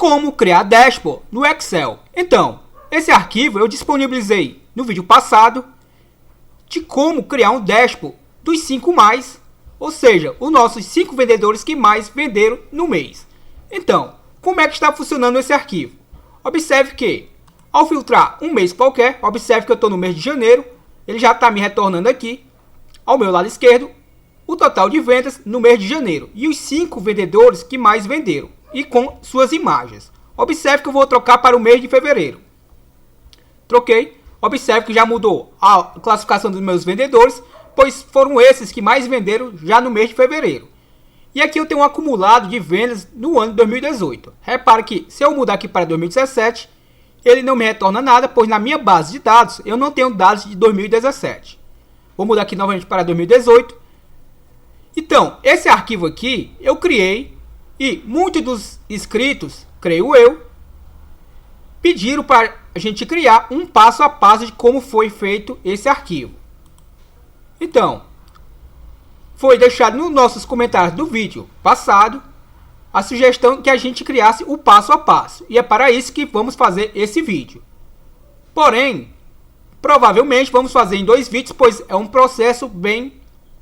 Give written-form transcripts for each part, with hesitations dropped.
como criar dashboard no Excel. Então, esse arquivo eu disponibilizei no vídeo passado de como criar um dashboard dos 5 mais, ou seja, os nossos 5 vendedores que mais venderam no mês. Então, como é que está funcionando esse arquivo? Observe que, ao filtrar um mês qualquer, observe que eu estou no mês de janeiro, ele já está me retornando aqui, ao meu lado esquerdo, o total de vendas no mês de janeiro e os 5 vendedores que mais venderam e com suas imagens. Observe que eu vou trocar para o mês de fevereiro. Troquei. Observe que já mudou a classificação dos meus vendedores, pois foram esses que mais venderam já no mês de fevereiro. E aqui eu tenho um acumulado de vendas no ano de 2018. Repare que se eu mudar aqui para 2017, ele não me retorna nada, pois na minha base de dados eu não tenho dados de 2017. Vou mudar aqui novamente para 2018. Então, esse arquivo aqui eu criei e muitos dos inscritos, creio eu, pediram para a gente criar um passo a passo de como foi feito esse arquivo. Então, foi deixado nos nossos comentários do vídeo passado a sugestão que a gente criasse o passo a passo. E é para isso que vamos fazer esse vídeo. Porém, provavelmente vamos fazer em 2 vídeos, pois é um processo bem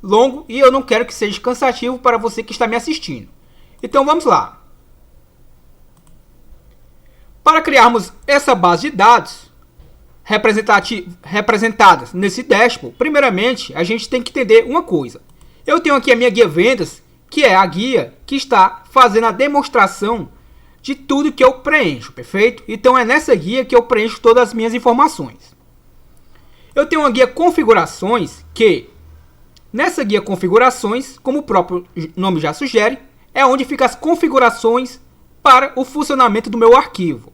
longo e eu não quero que seja cansativo para você que está me assistindo. Então vamos lá. Para criarmos essa base de dados representadas nesse dashboard, primeiramente a gente tem que entender uma coisa. Eu tenho aqui a minha guia vendas, que é a guia que está fazendo a demonstração de tudo que eu preencho, perfeito? Então é nessa guia que eu preencho todas as minhas informações. Eu tenho uma guia configurações, que nessa guia configurações, como o próprio nome já sugere, é onde ficam as configurações para o funcionamento do meu arquivo.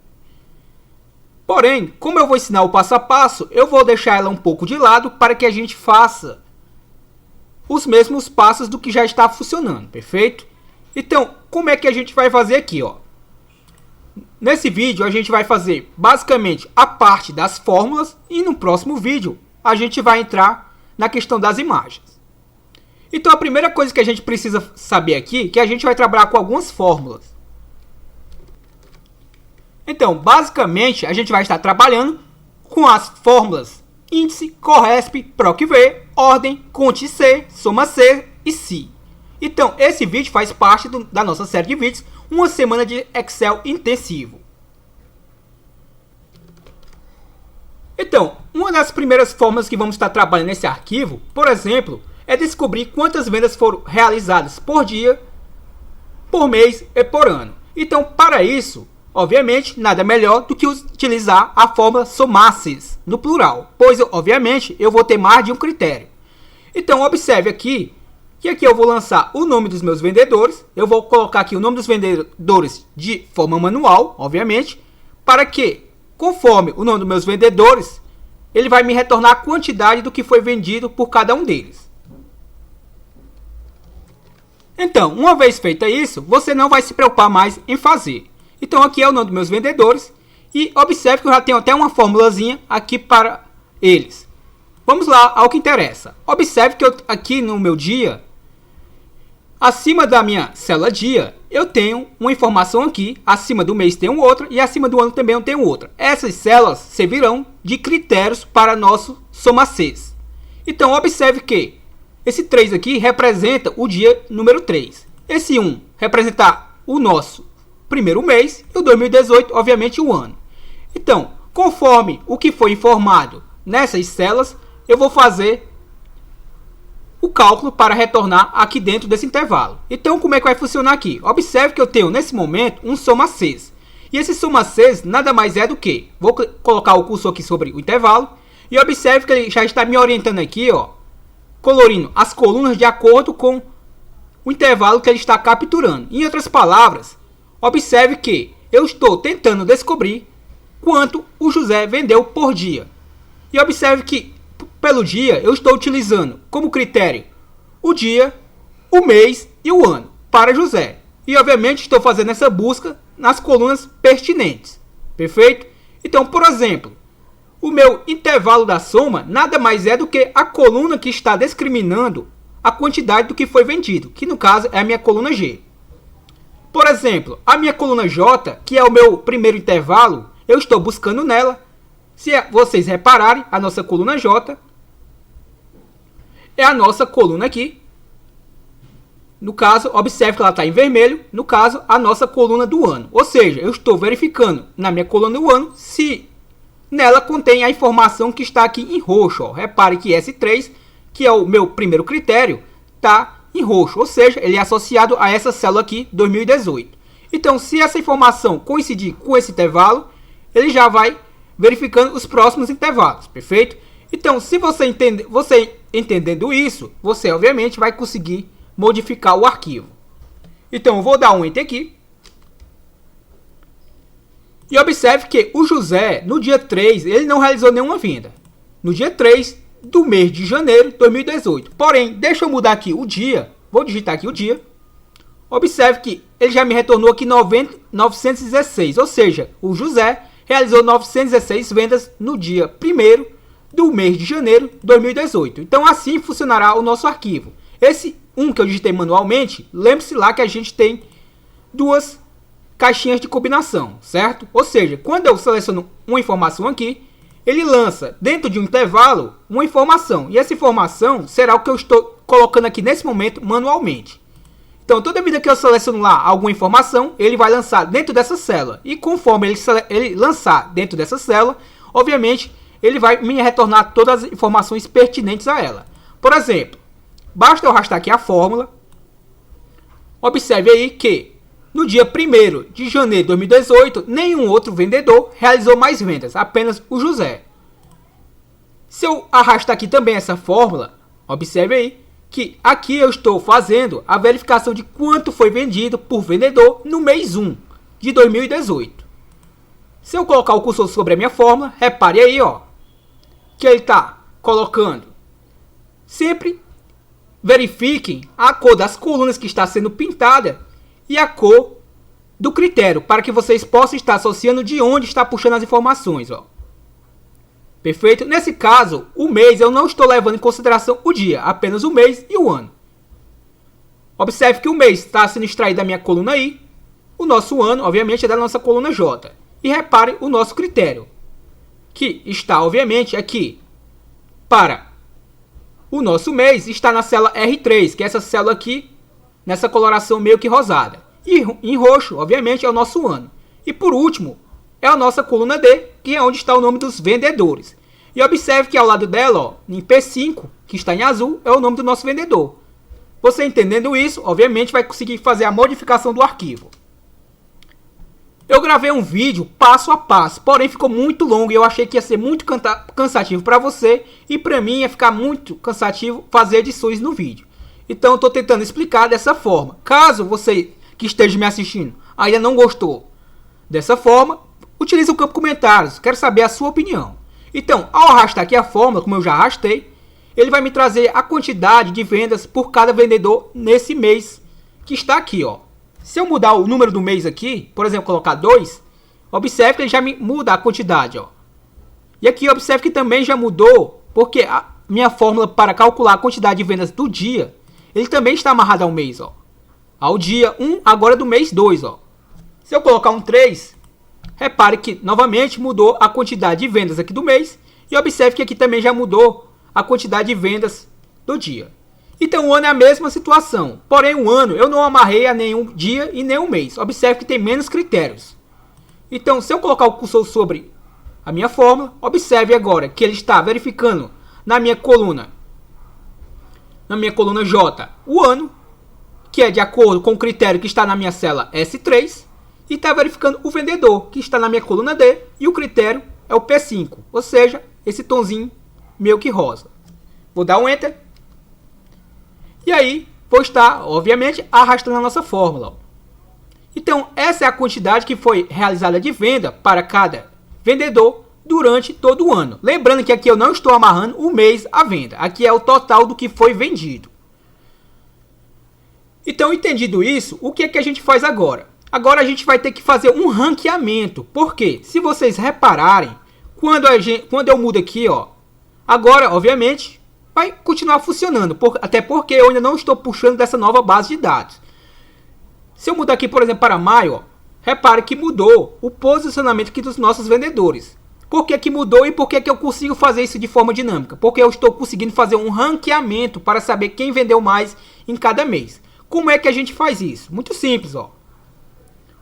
Porém, como eu vou ensinar o passo a passo, eu vou deixar ela um pouco de lado para que a gente faça os mesmos passos do que já está funcionando, perfeito? Então, como é que a gente vai fazer aqui, ó? Nesse vídeo a gente vai fazer basicamente a parte das fórmulas e no próximo vídeo a gente vai entrar na questão das imagens. Então a primeira coisa que a gente precisa saber aqui é que a gente vai trabalhar com algumas fórmulas. Então, basicamente, a gente vai estar trabalhando com as fórmulas índice, corresp, proc-v, ordem, cont-c, soma-c e si. Então, esse vídeo faz parte da nossa série de vídeos, uma semana de Excel intensivo. Então, uma das primeiras fórmulas que vamos estar trabalhando nesse arquivo, por exemplo, é descobrir quantas vendas foram realizadas por dia, por mês e por ano. Então, para isso, obviamente, nada melhor do que utilizar a fórmula somasses, no plural, pois, obviamente, eu vou ter mais de um critério. Então, observe aqui, que aqui eu vou lançar o nome dos meus vendedores, eu vou colocar aqui o nome dos vendedores de forma manual, obviamente, para que, conforme o nome dos meus vendedores, ele vai me retornar a quantidade do que foi vendido por cada um deles. Então, uma vez feito isso, você não vai se preocupar mais em fazer. Então aqui é o nome dos meus vendedores e observe que eu já tenho até uma formulazinha aqui para eles. Vamos lá ao que interessa. Observe que eu, aqui no meu dia, acima da minha célula dia, eu tenho uma informação aqui, acima do mês tem outra e acima do ano também eu tenho outra. Essas células servirão de critérios para nosso somaces. Então observe que esse 3 aqui representa o dia número 3. Esse 1 representa o nosso primeiro mês e o 2018, obviamente, o ano. Então, conforme o que foi informado nessas células, eu vou fazer o cálculo para retornar aqui dentro desse intervalo. Então, como é que vai funcionar aqui? Observe que eu tenho, nesse momento, um somaces. E esse somaces nada mais é do que... Vou colocar o cursor aqui sobre o intervalo. E observe que ele já está me orientando aqui, ó, colorindo as colunas de acordo com o intervalo que ele está capturando. Em outras palavras, observe que eu estou tentando descobrir quanto o José vendeu por dia. E observe que, pelo dia, eu estou utilizando como critério o dia, o mês e o ano para José. E, obviamente, estou fazendo essa busca nas colunas pertinentes. Perfeito? Então, por exemplo, o meu intervalo da soma nada mais é do que a coluna que está discriminando a quantidade do que foi vendido, que no caso é a minha coluna G. Por exemplo, a minha coluna J, que é o meu primeiro intervalo, eu estou buscando nela. Se vocês repararem, a nossa coluna J é a nossa coluna aqui. No caso, observe que ela está em vermelho. No caso, a nossa coluna do ano. Ou seja, eu estou verificando na minha coluna do ano se nela contém a informação que está aqui em roxo. Ó. Repare que S3, que é o meu primeiro critério, está em roxo. Ou seja, ele é associado a essa célula aqui, 2018. Então, se essa informação coincidir com esse intervalo, ele já vai verificando os próximos intervalos. Perfeito? Então, se você entendendo isso, você obviamente vai conseguir modificar o arquivo. Então, eu vou dar um Enter aqui. E observe que o José, no dia 3, ele não realizou nenhuma venda. No dia 3 do mês de janeiro de 2018. Porém, deixa eu mudar aqui o dia. Vou digitar aqui o dia. Observe que ele já me retornou aqui 916. Ou seja, o José realizou 916 vendas no dia 1º do mês de janeiro de 2018. Então, assim funcionará o nosso arquivo. Esse que eu digitei manualmente, lembre-se lá que a gente tem duas caixinhas de combinação, certo? Ou seja, quando eu seleciono uma informação aqui, ele lança dentro de um intervalo uma informação. E essa informação será o que eu estou colocando aqui nesse momento manualmente. Então, toda vida que eu seleciono lá alguma informação, ele vai lançar dentro dessa célula. E conforme ele lançar dentro dessa célula, obviamente, ele vai me retornar todas as informações pertinentes a ela. Por exemplo, basta eu arrastar aqui a fórmula. Observe aí que no dia 1º de janeiro de 2018, nenhum outro vendedor realizou mais vendas, apenas o José. Se eu arrastar aqui também essa fórmula, observe aí que aqui eu estou fazendo a verificação de quanto foi vendido por vendedor no mês 1 de 2018. Se eu colocar o cursor sobre a minha fórmula, repare aí, ó, que ele está colocando. Sempre verifiquem a cor das colunas que está sendo pintada e a cor do critério, para que vocês possam estar associando de onde está puxando as informações. Ó. Perfeito? Nesse caso, o mês eu não estou levando em consideração o dia, apenas o mês e o ano. Observe que o mês está sendo extraído da minha coluna I, o nosso ano, obviamente, é da nossa coluna J. E repare o nosso critério, que está, obviamente, aqui para o nosso mês, está na célula R3, que é essa célula aqui, nessa coloração meio que rosada. E em roxo, obviamente, é o nosso ano. E por último, é a nossa coluna D, que é onde está o nome dos vendedores. E observe que ao lado dela, ó, em P5, que está em azul, é o nome do nosso vendedor. Você entendendo isso, obviamente vai conseguir fazer a modificação do arquivo. Eu gravei um vídeo passo a passo, porém ficou muito longo e eu achei que ia ser muito cansativo para você e para mim ia ficar muito cansativo fazer edições no vídeo. Então eu estou tentando explicar dessa forma. Caso você que esteja me assistindo ainda não gostou dessa forma, utilize o campo comentários, quero saber a sua opinião. Então, ao arrastar aqui a fórmula, como eu já arrastei, ele vai me trazer a quantidade de vendas por cada vendedor nesse mês que está aqui, ó. Se eu mudar o número do mês aqui, por exemplo, colocar 2, observe que ele já me muda a quantidade, ó. E aqui observe que também já mudou, porque a minha fórmula para calcular a quantidade de vendas do dia, ele também está amarrado ao mês, ó. Ao dia 1, agora do mês 2, ó. Se eu colocar um 3, repare que novamente mudou a quantidade de vendas aqui do mês. E observe que aqui também já mudou a quantidade de vendas do dia. Então o ano é a mesma situação. Porém o ano eu não amarrei a nenhum dia e nenhum mês. Observe que tem menos critérios. Então se eu colocar o cursor sobre a minha fórmula, observe agora que ele está verificando na minha coluna J o ano, que é de acordo com o critério que está na minha célula S3. E está verificando o vendedor, que está na minha coluna D, e o critério é o P5, ou seja, esse tonzinho meio que rosa. Vou dar um Enter. E aí, vou estar, obviamente, arrastando a nossa fórmula. Então, essa é a quantidade que foi realizada de venda para cada vendedor durante todo o ano. Lembrando que aqui eu não estou amarrando o mês à venda. Aqui é o total do que foi vendido. Então, entendido isso, o que é que a gente faz agora? Agora a gente vai ter que fazer um ranqueamento. Por quê? Se vocês repararem, quando eu mudo aqui, ó, agora, obviamente, vai continuar funcionando. Até porque eu ainda não estou puxando dessa nova base de dados. Se eu mudar aqui, por exemplo, para maio, ó, repare que mudou o posicionamento aqui dos nossos vendedores. Por que que mudou e por que que eu consigo fazer isso de forma dinâmica? Porque eu estou conseguindo fazer um ranqueamento para saber quem vendeu mais em cada mês. Como é que a gente faz isso? Muito simples, ó.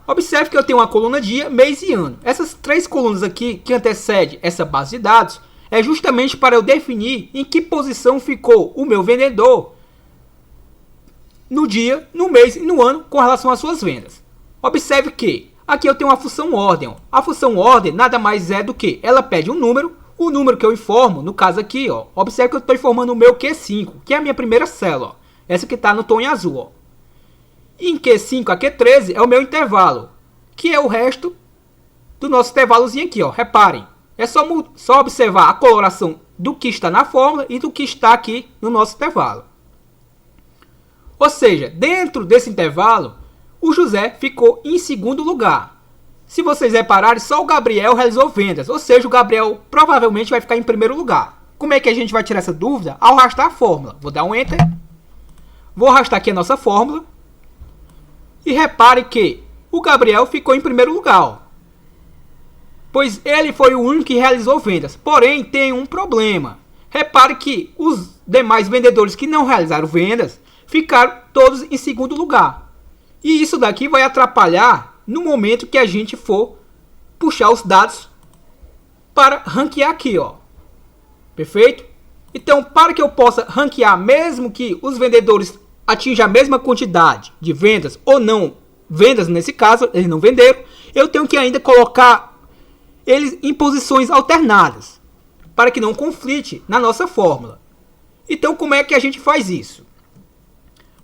Observe que eu tenho uma coluna dia, mês e ano. Essas três colunas aqui que antecedem essa base de dados é justamente para eu definir em que posição ficou o meu vendedor no dia, no mês e no ano com relação às suas vendas. Observe que aqui eu tenho uma função ordem. Ó. A função ordem nada mais é do que ela pede um número, o número que eu informo, no caso aqui, ó, observe que eu estou informando o meu Q5, que é a minha primeira célula. Ó. Essa que está no tom em azul. Ó. E em Q5 a Q13 é o meu intervalo, que é o resto do nosso intervalozinho aqui. Ó. Reparem, é só observar a coloração do que está na fórmula e do que está aqui no nosso intervalo. Ou seja, dentro desse intervalo, o José ficou em segundo lugar. Se vocês repararem, só o Gabriel realizou vendas. Ou seja, o Gabriel provavelmente vai ficar em primeiro lugar. Como é que a gente vai tirar essa dúvida? Ao arrastar a fórmula. Vou dar um Enter. Vou arrastar aqui a nossa fórmula. E repare que o Gabriel ficou em primeiro lugar. Ó. Pois ele foi o único que realizou vendas. Porém, tem um problema. Repare que os demais vendedores que não realizaram vendas ficaram todos em segundo lugar. E isso daqui vai atrapalhar no momento que a gente for puxar os dados para ranquear aqui, ó. Perfeito? Então, para que eu possa ranquear, mesmo que os vendedores atinjam a mesma quantidade de vendas ou não vendas, nesse caso, eles não venderam, eu tenho que ainda colocar eles em posições alternadas, para que não conflite na nossa fórmula. Então, como é que a gente faz isso?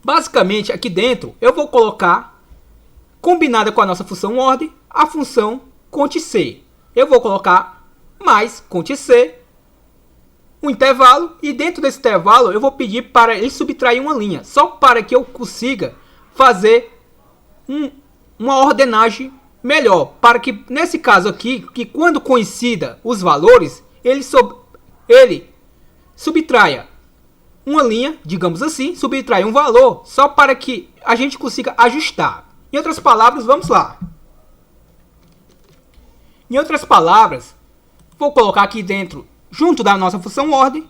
Basicamente, aqui dentro, eu vou colocar, combinada com a nossa função ordem, a função CONT-C. Eu vou colocar mais CONT-C, um intervalo, e dentro desse intervalo eu vou pedir para ele subtrair uma linha, só para que eu consiga fazer uma ordenagem melhor, para que nesse caso aqui, que quando coincida os valores, ele subtraia uma linha, digamos assim, subtrai um valor, só para que a gente consiga ajustar. Em outras palavras, vamos lá. Em outras palavras, vou colocar aqui dentro, junto da nossa função ordem,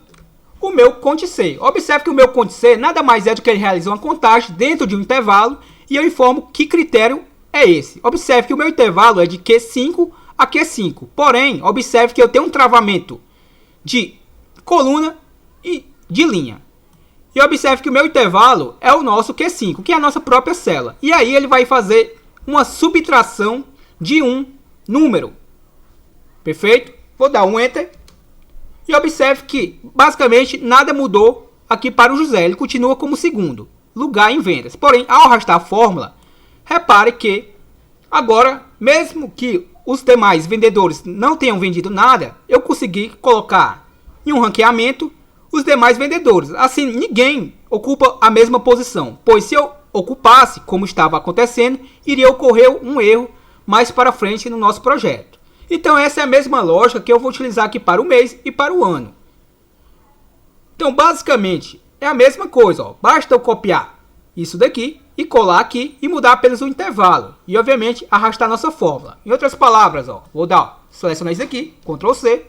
o meu CONT-C. Observe que o meu CONT-C nada mais é do que ele realizar uma contagem dentro de um intervalo e eu informo que critério é esse. Observe que o meu intervalo é de Q5 a Q5. Porém, observe que eu tenho um travamento de coluna e de linha. E observe que o meu intervalo é o nosso Q5, que é a nossa própria célula. E aí ele vai fazer uma subtração de um número. Perfeito? Vou dar um Enter. E observe que basicamente nada mudou aqui para o José. Ele continua como segundo lugar em vendas. Porém, ao arrastar a fórmula, repare que agora, mesmo que os demais vendedores não tenham vendido nada, eu consegui colocar em um ranqueamento os demais vendedores. Assim, ninguém ocupa a mesma posição, pois se eu ocupasse, como estava acontecendo, iria ocorrer um erro mais para frente no nosso projeto. Então essa é a mesma lógica que eu vou utilizar aqui para o mês e para o ano. Então basicamente é a mesma coisa, ó. Basta eu copiar isso daqui e colar aqui e mudar apenas o intervalo. E obviamente arrastar nossa fórmula. Em outras palavras, ó, vou dar, selecionar isso aqui, Ctrl C.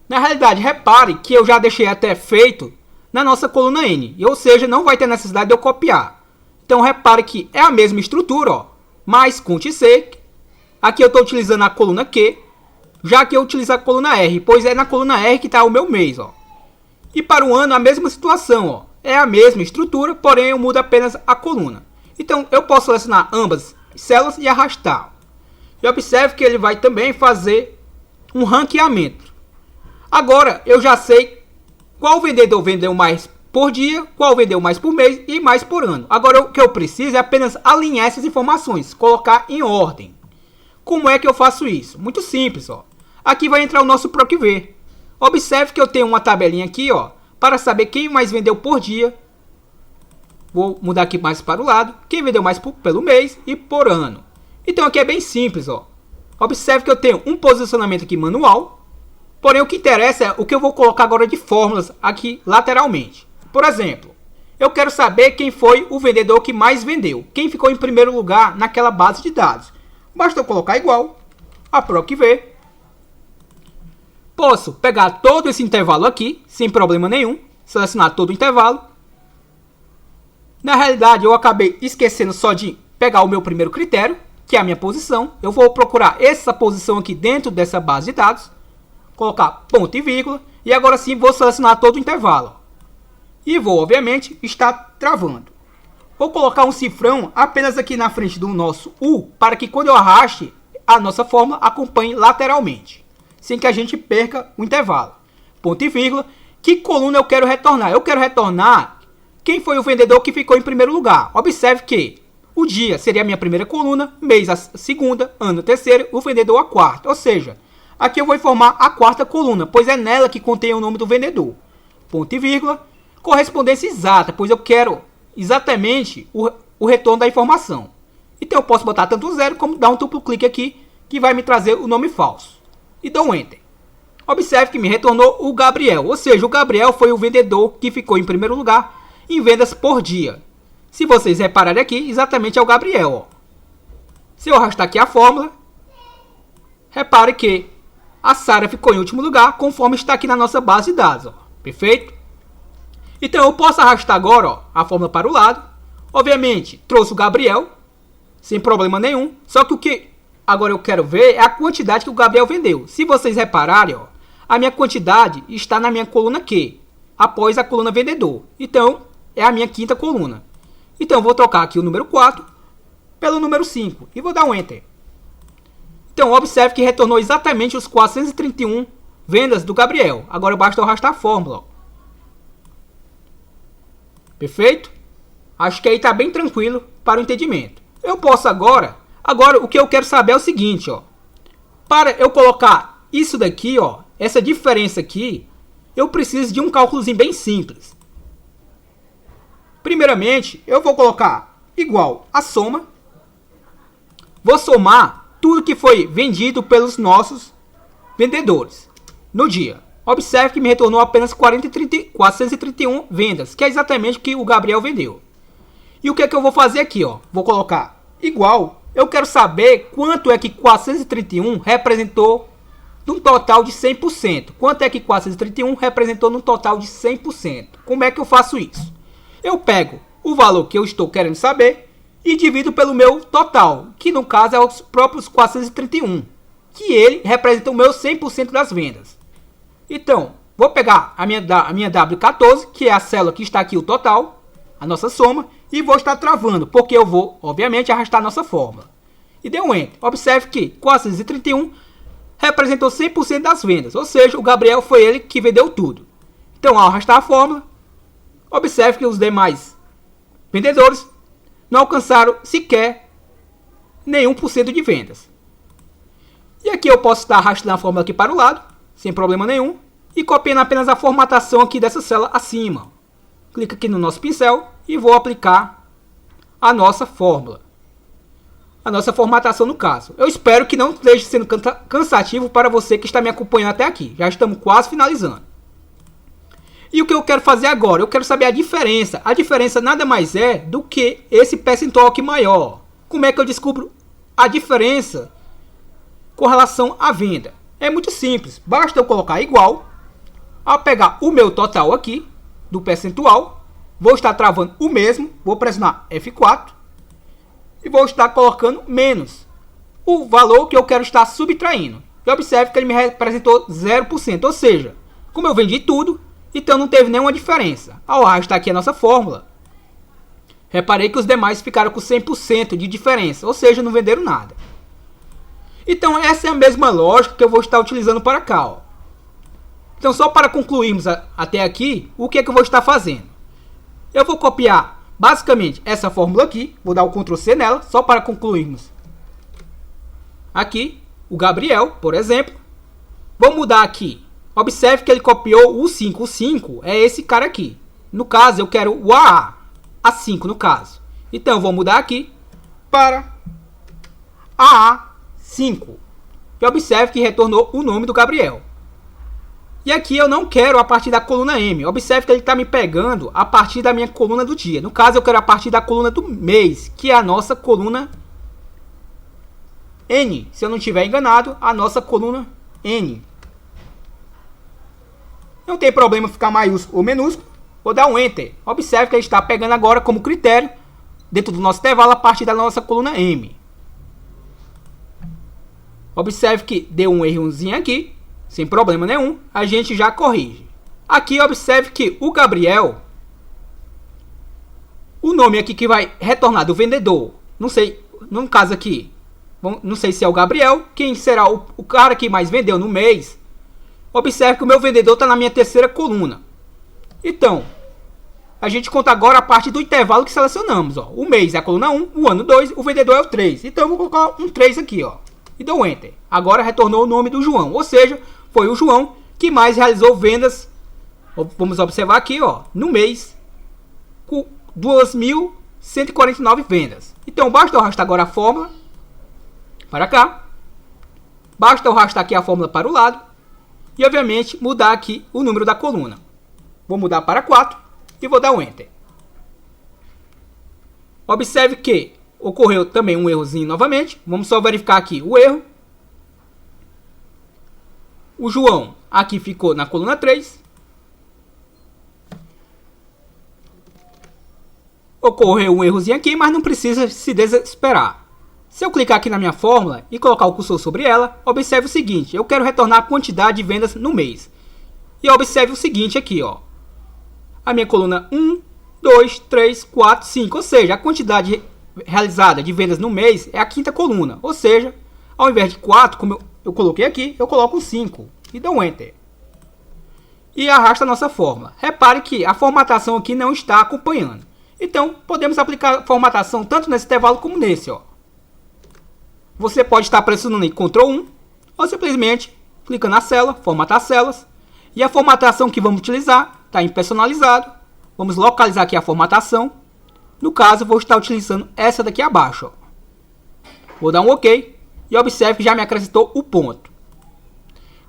Na realidade, repare que eu já deixei até feito na nossa coluna N. Ou seja, não vai ter necessidade de eu copiar. Então, repare que é a mesma estrutura, ó, mais CTRL-C. Aqui eu estou utilizando a coluna Q, já que eu utilizo a coluna R, pois é na coluna R que está o meu mês. Ó. E para o ano, a mesma situação. Ó, é a mesma estrutura, porém eu mudo apenas a coluna. Então, eu posso selecionar ambas células e arrastar. E observe que ele vai também fazer um ranqueamento. Agora, eu já sei qual vendedor vendeu mais por dia, qual vendeu mais por mês e mais por ano. Agora, o que eu preciso é apenas alinhar essas informações, colocar em ordem. Como é que eu faço isso? Muito simples. Ó. Aqui vai entrar o nosso PROCV. Observe que eu tenho uma tabelinha aqui, ó, para saber quem mais vendeu por dia. Vou mudar aqui mais para o lado. Quem vendeu mais pelo mês e por ano. Então, aqui é bem simples. Ó. Observe que eu tenho um posicionamento aqui manual. Porém, o que interessa é o que eu vou colocar agora de fórmulas aqui lateralmente. Por exemplo, eu quero saber quem foi o vendedor que mais vendeu. Quem ficou em primeiro lugar naquela base de dados. Basta eu colocar igual a proc v. Posso pegar todo esse intervalo aqui, sem problema nenhum. Selecionar todo o intervalo. Na realidade, eu acabei esquecendo só de pegar o meu primeiro critério, que é a minha posição. Eu vou procurar essa posição aqui dentro dessa base de dados. Colocar ponto e vírgula. E agora sim vou selecionar todo o intervalo. E vou, obviamente, estar travando. Vou colocar um cifrão apenas aqui na frente do nosso U, para que quando eu arraste, a nossa fórmula acompanhe lateralmente, sem que a gente perca o intervalo. Ponto e vírgula. Que coluna eu quero retornar? Eu quero retornar quem foi o vendedor que ficou em primeiro lugar. Observe que o dia seria a minha primeira coluna, mês a segunda, ano a terceira, o vendedor a quarta. Ou seja, aqui eu vou informar a quarta coluna, pois é nela que contém o nome do vendedor. Ponto e vírgula. Correspondência exata, pois eu quero exatamente o retorno da informação. Então eu posso botar tanto um zero como dar um duplo clique aqui, que vai me trazer o nome falso. E dou um Enter. Observe que me retornou o Gabriel, ou seja, o Gabriel foi o vendedor que ficou em primeiro lugar em vendas por dia. Se vocês repararem aqui, exatamente é o Gabriel. Ó. Se eu arrastar aqui a fórmula, repare que a Sara ficou em último lugar, conforme está aqui na nossa base de dados. Ó. Perfeito? Então eu posso arrastar agora ó, a fórmula para o lado. Obviamente, trouxe o Gabriel, sem problema nenhum. Só que o que agora eu quero ver é a quantidade que o Gabriel vendeu. Se vocês repararem, ó, a minha quantidade está na minha coluna Q, após a coluna vendedor. Então, é a minha quinta coluna. Então, eu vou trocar aqui o número 4 pelo número 5 e vou dar um Enter. Então, observe que retornou exatamente os 431 vendas do Gabriel. Agora basta eu arrastar a fórmula. Ó. Perfeito? Acho que aí está bem tranquilo para o entendimento. Eu posso agora o que eu quero saber é o seguinte, ó. Para eu colocar isso daqui, ó, essa diferença aqui, eu preciso de um cálculozinho bem simples. Primeiramente, eu vou colocar igual a soma. Vou somar tudo que foi vendido pelos nossos vendedores no dia. Observe que me retornou apenas 431 vendas, que é exatamente o que o Gabriel vendeu. E o que é que eu vou fazer aqui? Ó? Vou colocar igual. Eu quero saber quanto é que 431 representou num total de 100%. Quanto é que 431 representou num total de 100%? Como é que eu faço isso? Eu pego o valor que eu estou querendo saber e divido pelo meu total, que no caso é os próprios 431, que ele representa o meu 100% das vendas. Então, vou pegar a minha W14, que é a célula que está aqui o total, a nossa soma, e vou estar travando, porque eu vou, obviamente, arrastar a nossa fórmula. E dei um Enter. Observe que 431 representou 100% das vendas, ou seja, o Gabriel foi ele que vendeu tudo. Então, ao arrastar a fórmula, observe que os demais vendedores não alcançaram sequer nenhum por cento de vendas. E aqui eu posso estar arrastando a fórmula aqui para o lado, sem problema nenhum, e copiando apenas a formatação aqui dessa célula acima. Clica aqui no nosso pincel e vou aplicar a nossa fórmula. A nossa formatação no caso. Eu espero que não esteja sendo cansativo para você que está me acompanhando até aqui. Já estamos quase finalizando. E o que eu quero fazer agora? Eu quero saber a diferença. A diferença nada mais é do que esse percentual aqui maior. Como é que eu descubro a diferença com relação à venda? É muito simples. Basta eu colocar igual. Ao pegar o meu total aqui, do percentual, vou estar travando o mesmo. Vou pressionar F4. E vou estar colocando menos o valor que eu quero estar subtraindo. E observe que ele me representou 0%. Ou seja, como eu vendi tudo, então não teve nenhuma diferença. Ao arrastar aqui a nossa fórmula, reparei que os demais ficaram com 100% de diferença. Ou seja, não venderam nada. Então essa é a mesma lógica que eu vou estar utilizando para cá. Ó. Então só para concluirmos até aqui, o que é que eu vou estar fazendo? Eu vou copiar basicamente essa fórmula aqui, vou dar o Ctrl C nela, só para concluirmos. Aqui, o Gabriel, por exemplo. Vou mudar aqui. Observe que ele copiou o 5. O 5 é esse cara aqui. No caso, eu quero o AA. A5 no caso. Então, eu vou mudar aqui para AA5. E observe que retornou o nome do Gabriel. E aqui eu não quero a partir da coluna M. Observe que ele está me pegando a partir da minha coluna do dia. No caso, eu quero a partir da coluna do mês, que é a nossa coluna N. Se eu não estiver enganado, a nossa coluna N. Não tem problema ficar maiúsculo ou minúsculo. Vou dar um Enter. Observe que ele está pegando agora como critério, dentro do nosso intervalo, a partir da nossa coluna M. Observe que deu um errozinho aqui. Sem problema nenhum, a gente já corrige. Aqui observe que o Gabriel, o nome aqui que vai retornar do vendedor, não sei, no caso aqui, não sei se é o Gabriel, quem será o cara que mais vendeu no mês. Observe que o meu vendedor está na minha terceira coluna. Então, a gente conta agora a parte do intervalo que selecionamos. Ó. O mês é a coluna 1, o ano 2, o vendedor é o 3. Então eu vou colocar um 3 aqui, ó, e dou Enter. Agora retornou o nome do João, ou seja, foi o João que mais realizou vendas. Vamos observar aqui, ó, no mês, com 2.149 vendas. Então basta eu arrastar agora a fórmula para cá. Basta eu arrastar aqui a fórmula para o lado. E obviamente mudar aqui o número da coluna. Vou mudar para 4 e vou dar um Enter. Observe que ocorreu também um errozinho novamente. Vamos só verificar aqui o erro. O João aqui ficou na coluna 3. Ocorreu um errozinho aqui, mas não precisa se desesperar. Se eu clicar aqui na minha fórmula e colocar o cursor sobre ela, observe o seguinte. Eu quero retornar a quantidade de vendas no mês. E observe o seguinte aqui, ó. A minha coluna 1, 2, 3, 4, 5. Ou seja, a quantidade realizada de vendas no mês é a quinta coluna. Ou seja, ao invés de 4, como eu coloquei aqui, eu coloco 5 e dou um Enter. E arrasta a nossa fórmula. Repare que a formatação aqui não está acompanhando. Então, podemos aplicar a formatação tanto nesse intervalo como nesse. Ó. Você pode estar pressionando em Ctrl 1 ou simplesmente clicando na célula, formatar células. E a formatação que vamos utilizar está em personalizado. Vamos localizar aqui a formatação. No caso, vou estar utilizando essa daqui abaixo. Ó. Vou dar um OK. E observe que já me acrescentou o ponto.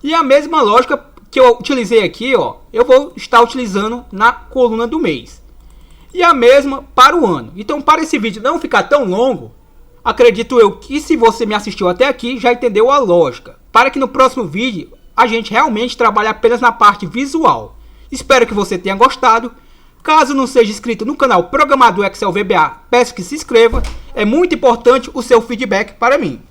E a mesma lógica que eu utilizei aqui, ó, eu vou estar utilizando na coluna do mês. E a mesma para o ano. Então, para esse vídeo não ficar tão longo, acredito eu que se você me assistiu até aqui, já entendeu a lógica. Para que no próximo vídeo, a gente realmente trabalhe apenas na parte visual. Espero que você tenha gostado. Caso não seja inscrito no canal Programador Excel VBA, peço que se inscreva. É muito importante o seu feedback para mim.